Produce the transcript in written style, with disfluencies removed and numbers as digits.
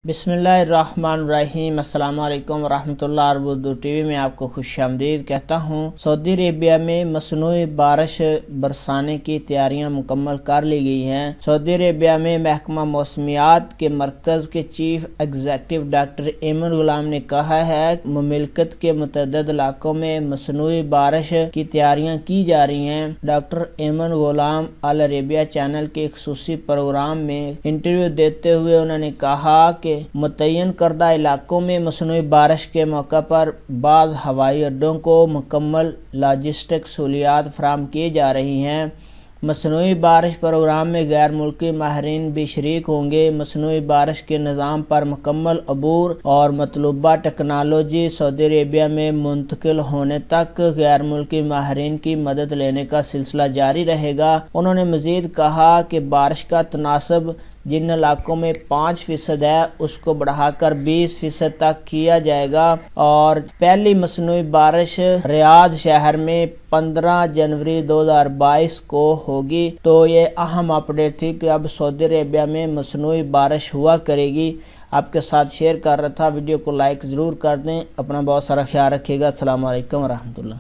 बिस्मिल्लाहिर्रहमानिर्रहीम। अस्सलाम वालेकुम वरहमतुल्लाह। उर्दू टीवी में आपको खुश आमदीद कहता हूँ। सऊदी अरेबिया में मसनूई बारिश बरसाने की तैयारियां मुकम्मल कर ली गई हैं। सऊदी अरेबिया में महकमा मौसमियात के मरकज़ के चीफ एग्जीक्यूटिव डॉक्टर एमन गुलाम ने कहा है कि मुमलिकत के मुतअद्दिद इलाकों में मसनूई बारिश की तैयारियां की जा रही हैं। डॉक्टर एमन गुलाम अल अरेबिया चैनल के खुसूसी प्रोग्राम में इंटरव्यू देते हुए उन्होंने कहा कि मुतय्यन करदा इलाकों में मसनूई बारिश के मौका पर बाज़ हवाई अड्डों को मुकम्मल लॉजिस्टिक सहूलियात फराहम की जा रही हैं। मसनूई बारिश प्रोग्राम में गैर मुल्की माहिरीन भी शरीक होंगे। मसनूई बारिश के निज़ाम पर मुकम्मल अबूर और मतलूबा टेक्नोलॉजी सऊदी अरेबिया में मुंतकिल होने तक गैर मुल्की माहिरीन की मदद लेने का सिलसिला जारी रहेगा। उन्होंने मज़ीद कहा कि बारिश का तनासब जिन इलाकों में 5% है उसको बढ़ाकर 20% तक किया जाएगा और पहली मसनूई बारिश रियाद शहर में 15 जनवरी 2022 को होगी। तो ये अहम अपडेट थी कि अब सऊदी अरेबिया में मसनूई बारिश हुआ करेगी। आपके साथ शेयर कर रहा था। वीडियो को लाइक ज़रूर कर दें। अपना बहुत सारा ख्याल रखिएगा। अस्सलाम वालेकुम रहमतुल्लाह।